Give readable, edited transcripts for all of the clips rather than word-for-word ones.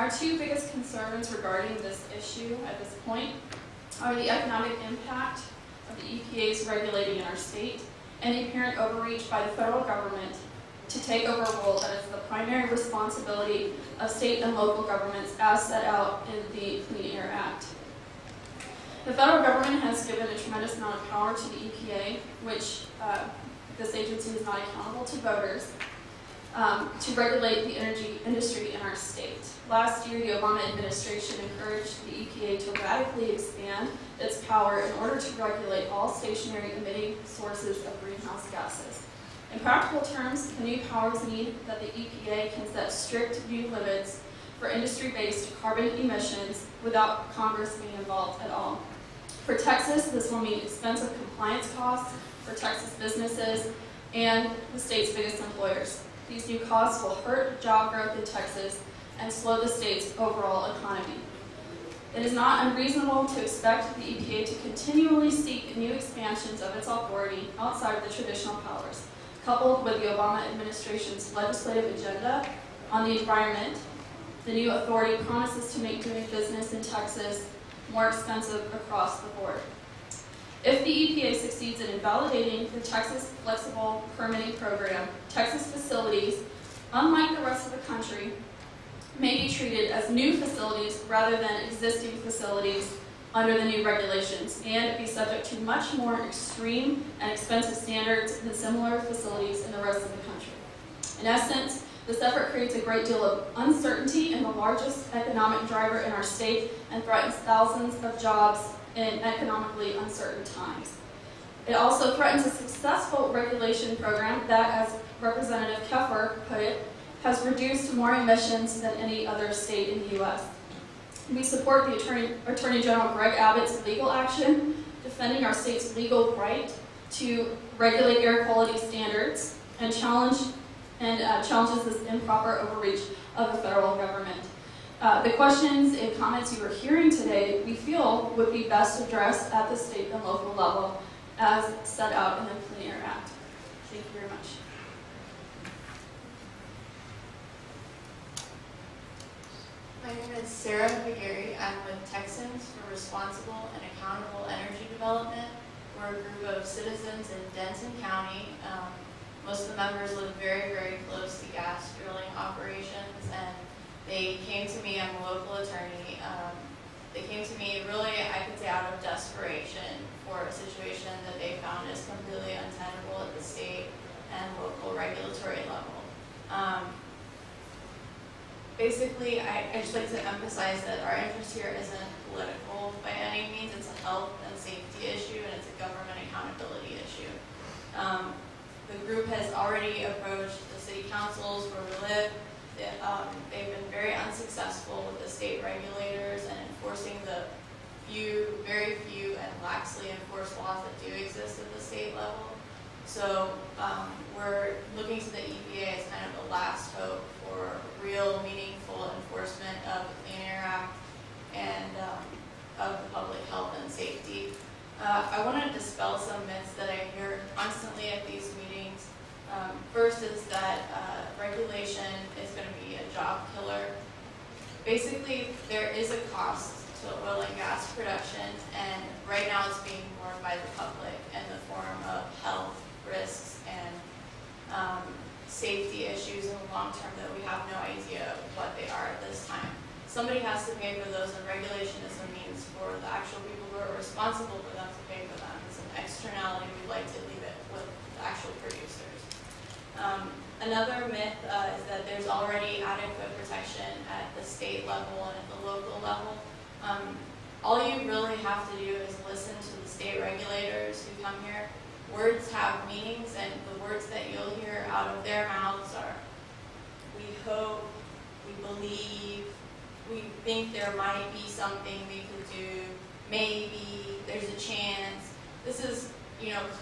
Our two biggest concerns regarding this issue at this point are the economic impact of the EPA's regulating in our state and the apparent overreach by the federal government to take over a role that is the primary responsibility of state and local governments as set out in the Clean Air Act. The federal government has given a tremendous amount of power to the EPA, which this agency is not accountable to voters, to regulate the energy industry in our state. Last year, the Obama administration encouraged the EPA to radically expand its power in order to regulate all stationary emitting sources of greenhouse gases. In practical terms, the new powers mean that the EPA can set strict new limits for industry-based carbon emissions without Congress being involved at all. For Texas, this will mean expensive compliance costs for Texas businesses and the state's biggest employers. These new costs will hurt job growth in Texas and slow the state's overall economy. It is not unreasonable to expect the EPA to continually seek new expansions of its authority outside of the traditional powers. Coupled with the Obama administration's legislative agenda on the environment, the new authority promises to make doing business in Texas more expensive across the board. If the EPA succeeds in invalidating the Texas Flexible Permitting Program, Texas facilities, unlike the rest of the country, may be treated as new facilities rather than existing facilities under the new regulations, and be subject to much more extreme and expensive standards than similar facilities in the rest of the country. In essence, this effort creates a great deal of uncertainty in the largest economic driver in our state and threatens thousands of jobs in economically uncertain times. It also threatens a successful regulation program that, as Representative Keffer put it, has reduced more emissions than any other state in the U.S. We support the Attorney General Greg Abbott's legal action, defending our state's legal right to regulate air quality standards and challenges this improper overreach of the federal government. The questions and comments you are hearing today, we feel, would be best addressed at the state and local level as set out in the Clean Air Act. Thank you very much. My name is Sarah McGarry. I'm with Texans for Responsible and Accountable Energy Development. We're a group of citizens in Denton County. Most of the members live very, very close to gas drilling operations, and they came to me. I'm a local attorney. They came to me really, I could say, out of desperation for a situation that they found is completely untenable at the state and local regulatory level. Basically, I just like to emphasize that our interest here isn't political by any means. It's a health and safety issue, and it's a government accountability issue. The group has already approached the city councils where we live. They've been very unsuccessful with the state regulators and enforcing the very few and laxly enforced laws that do exist at the state level. So we're looking to the EPA as kind of the last hope for real, meaningful enforcement of the Clean Air Act and of the public health and safety. I want to dispel some myths that I hear constantly at these meetings. First is that regulation is going to be a job killer. Basically, there is a cost to oil and gas production, and right now it's being borne by the public in the form of health risks and safety issues in the long term that we have no idea what they are at this time. Somebody has to pay for those, and regulation is a means for the actual people who are responsible for them to pay for them. It's an externality. We'd like to leave it with the actual producers. Another myth is that there's already adequate protection at the state level and at the local level. All you really have to do is listen to the state regulators who come here. Words have meanings, and the words that you'll hear out of their mouths are, we hope, we believe, we think there might be something we could do, maybe, there's a chance. This is,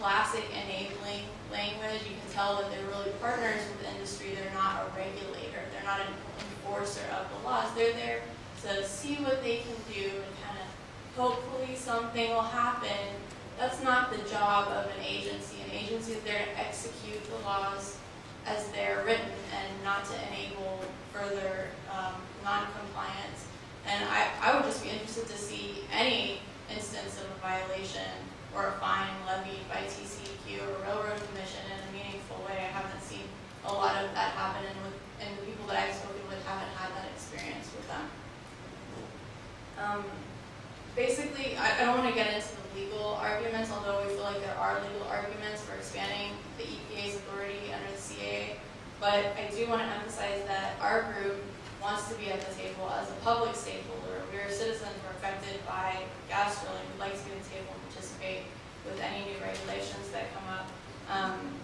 classic enabling language. You can tell that they're really partners with the industry. They're not a regulator. They're not an enforcer of the laws. They're there to see what they can do and kind of hopefully something will happen. That's not the job of an agency. An agency is there to execute the laws as they're written and not to enable further non-compliance. And I would just be interested to see any instance of a violation or a fine levied by TCEQ or Railroad Commission in a meaningful way. I haven't seen a lot of that happen, and the people that I've spoken with haven't had that experience with them. Basically, I don't want to get into the legal arguments, although we feel like there are legal arguments for expanding the EPA's authority under the CAA. But I do want to emphasize that our group wants to be at the table as a public stakeholder. We are citizens who are affected by gas drilling. We'd like to be at the table and participate with any new regulations that come up.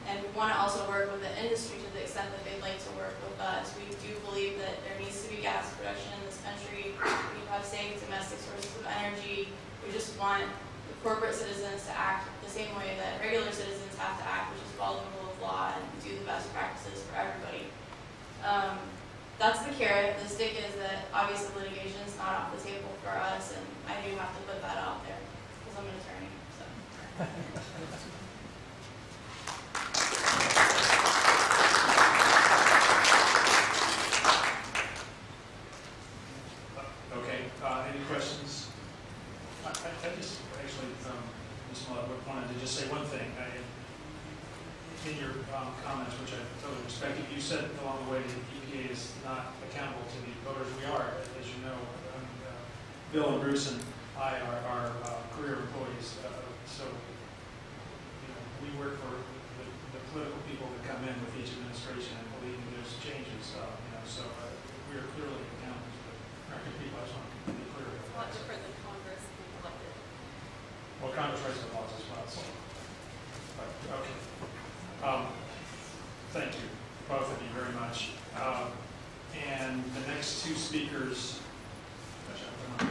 And we want to also work with the industry to the extent that they'd like to work with us. We do believe that there needs to be gas production in this country. We have safe domestic sources of energy. We just want the corporate citizens to act the same way that regular citizens have to act, which is follow the rule of law and do the best practices for everybody. That's the carrot. The stick is that obviously litigation is not off the table for us, and I do have to put that out there because I'm an attorney. So. Okay. Any questions? I just actually, Ms. Millett, wanted to just say one thing. In your comments, which I totally respect, you said along the way that EPA is not accountable to the voters. We are, as you know. Bill and Bruce and I are career employees, so we work for the political people that come in with each administration and believe that there's changes. So we are clearly accountable to the American people. I just want to be clear about that. A lot different than Congress being elected. Well, Congress writes the laws as well. So, okay. Thank you, both of you, very much. And the next two speakers, gosh, I'm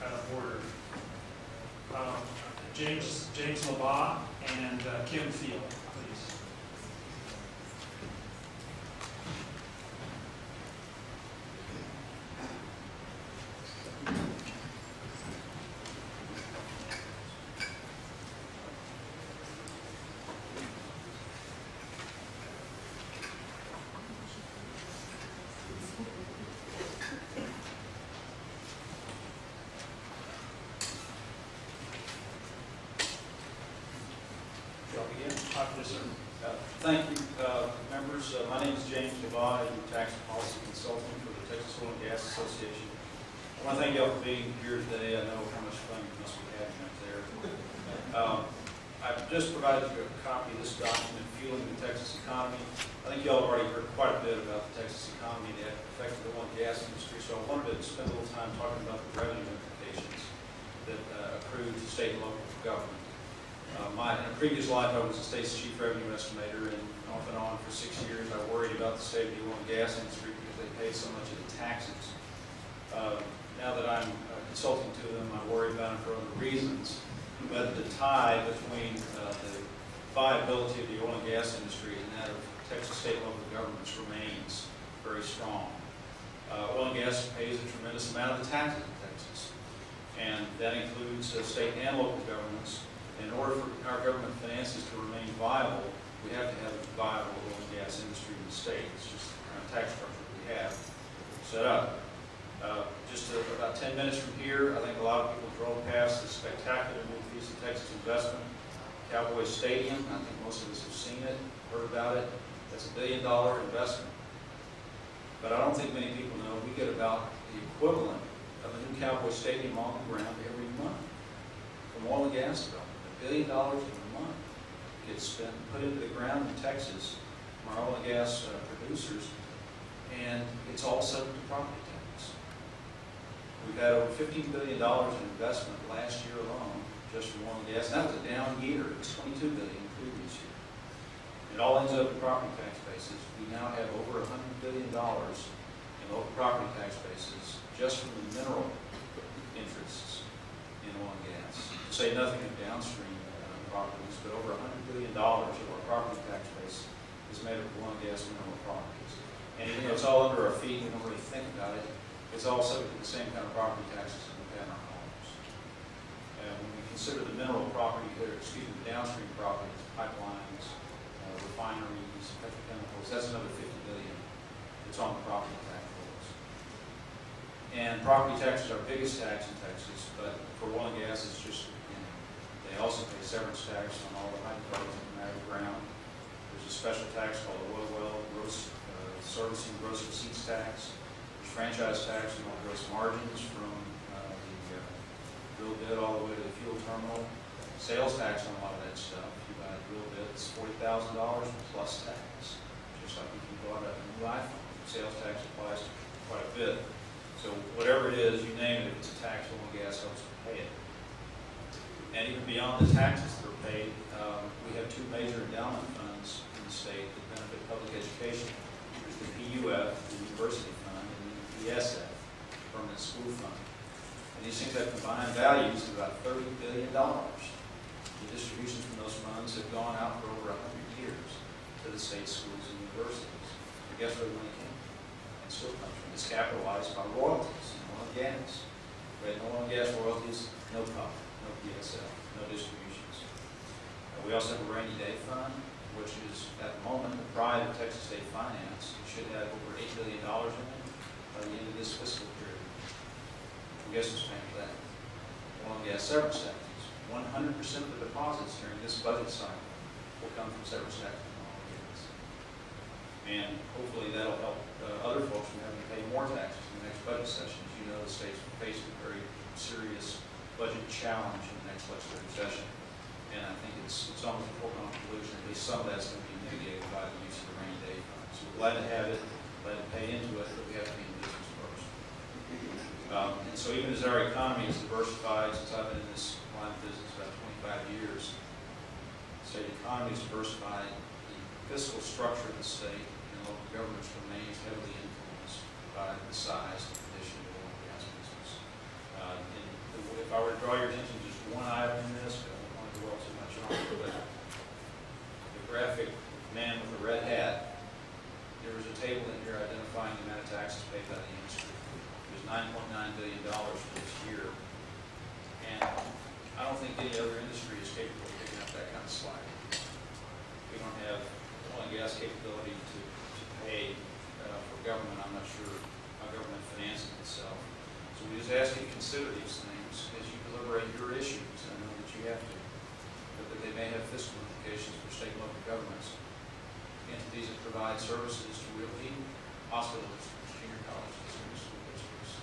out of order. James LaBaugh and Kim Field, please. Thank you, members. My name is James LaBaugh. I'm a tax policy consultant for the Texas Oil and Gas Association. I want to thank you all for being here today. I know how much fun you must be having up there. I've just provided you a copy of this document, Fueling the Texas Economy. I think you all have already heard quite a bit about the Texas economy that affects the oil and gas industry, so I wanted to spend a little time talking about the revenue implications that accrue to state and local government. In a previous life, I was the state's chief revenue estimator, and off and on for 6 years, I worried about the state of the oil and gas industry because they paid so much of the taxes. Now that I'm consulting to them, I worry about them for other reasons. But the tie between the viability of the oil and gas industry and that of Texas state and local governments remains very strong. Oil and gas pays a tremendous amount of the taxes in Texas, and that includes state and local governments. In order for our government finances to remain viable, we have to have a viable oil and gas industry in the state. It's just the kind of tax structure we have set up. Just about 10 minutes from here, I think a lot of people drove past the spectacular new piece of Texas investment, Cowboy Stadium. I think most of us have seen it, heard about it. That's $1 billion investment. But I don't think many people know we get about the equivalent of a new Cowboy Stadium on the ground every month from oil and gas development. $1 billion a month gets spent, put into the ground in Texas from our oil and gas producers, and it's all subject to property tax. We've had over $15 billion in investment last year alone, just from oil and gas. And that was a down year. It was $22 billion the previous year. It all ends up in property tax bases. We now have over $100 billion in local property tax bases just from the mineral interests in oil and gas. To say nothing of downstream properties, but over $100 billion of our property tax base is made up of oil and gas mineral properties. And it's all under our feet. We don't really think about it. It's all subject to the same kind of property taxes that we pay in our homes. And when we consider the mineral property, the downstream properties, pipelines, refineries, petrochemicals, that's another $50 billion. It's on the property tax rolls. And property tax is our biggest tax in Texas, but for oil and gas, it's just the beginning. They also pay severance tax on all the hydrocarbons that come out of the ground. There's a special tax called the oil well servicing gross receipts tax. There's franchise tax on all gross margins from the drill bit all the way to the fuel terminal. Sales tax on a lot of that stuff. If you buy a drill bit, it's $40,000 plus tax. Just like if you bought a new iPhone, sales tax applies to quite a bit. So whatever it is, you name it, if it's a tax, oil and gas helps to pay it. And even beyond the taxes that are paid, we have two major endowment funds in the state that benefit public education. There's the PUF, the University Fund, and the ESF, Permanent School Fund. And these things have combined values of about $30 billion. The distributions from those funds have gone out for over 100 years to the state schools and universities. But guess where the money came from? And still comes from. It's capitalized by royalties in oil and gas. Right? No oil and gas royalties, no profit, no PSL, no distributions. We also have a rainy day fund, which is at the moment the pride of Texas state finance. It should have over $8 billion in it by the end of this fiscal period. And guess who's paying for that? Oil and gas severance taxes. 100% of the deposits during this budget cycle will come from severance taxes on oil and gas. And hopefully that'll help other folks from having to pay more taxes in the next budget session. As you know, the state's facing a very serious budget challenge in the next legislative session. And I think it's almost a foregone conclusion, at least some of that's going to be mitigated by the use of the rainy day fund. So we're glad to have it, glad to pay into it, but we have to be in business first. And so even as our economy is diversified, since I've been in this line of business about 25 years, the state economy is diversified, the fiscal structure of the state and local governments remains heavily influenced by the size and condition of the oil and gas business. If I were to draw your attention to just one item in this, I don't want to dwell too much on it, but the graphic man with the red hat, there was a table in here identifying the amount of taxes paid by the industry. There's $9.9 billion for this year. And I don't think any other industry is capable of picking up that kind of slack. We don't have oil and gas capability to pay for government. I'm not sure how government finances itself. So we just ask you to consider these things as you deliberate your issues. I know that you have to, but that they may have fiscal implications for state and local governments. Entities that provide services to real people, hospitals, junior colleges, junior school districts,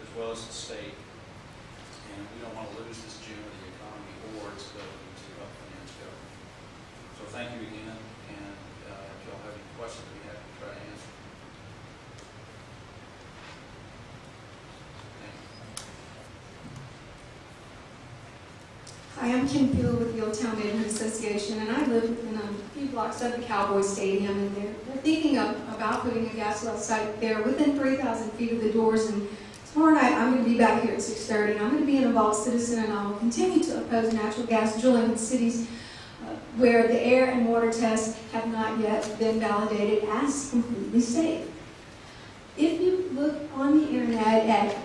as well as the state. And we don't want to lose this gem of the economy or its ability to finance government. So thank you again, and if you all have any questions, I'd be happy to try to answer. Thank you. Hi, I'm Kim Peel with the Old Town Neighborhood Association, and I live within a few blocks of the Cowboy Stadium, and they're thinking about putting a gas well site there within 3,000 feet of the doors. And tomorrow night, I'm going to be back here at 6:30, and I'm going to be an involved citizen, and I will continue to oppose natural gas drilling in cities where the air and water tests have not yet been validated as completely safe. If you look on the internet at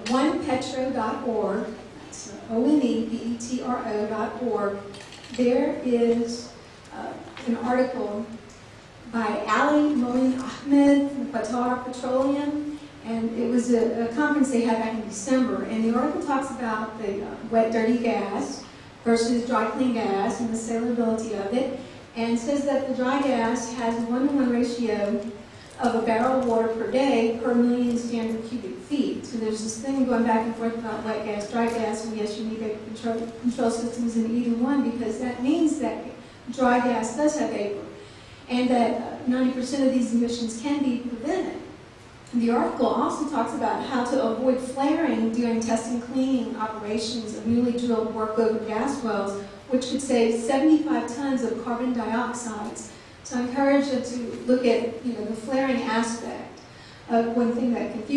onepetro.org, that's onepetro.org, there is an article by Ali Moin Ahmed from Qatar Petroleum, and it was a conference they had back in December, and the article talks about the wet dirty gas versus dry clean gas and the salability of it, and says that the dry gas has a 1-to-1 ratio of a barrel of water per day per million standard cubic feet. So there's this thing going back and forth about wet gas, dry gas, and yes, you need vapor control systems in either one, because that means that dry gas does have vapor, and that 90% of these emissions can be prevented. The article also talks about how to avoid flaring during test and cleaning operations of newly drilled workover gas wells, which could save 75 tons of carbon dioxide. So I encourage you to look at the flaring aspect. One thing that confused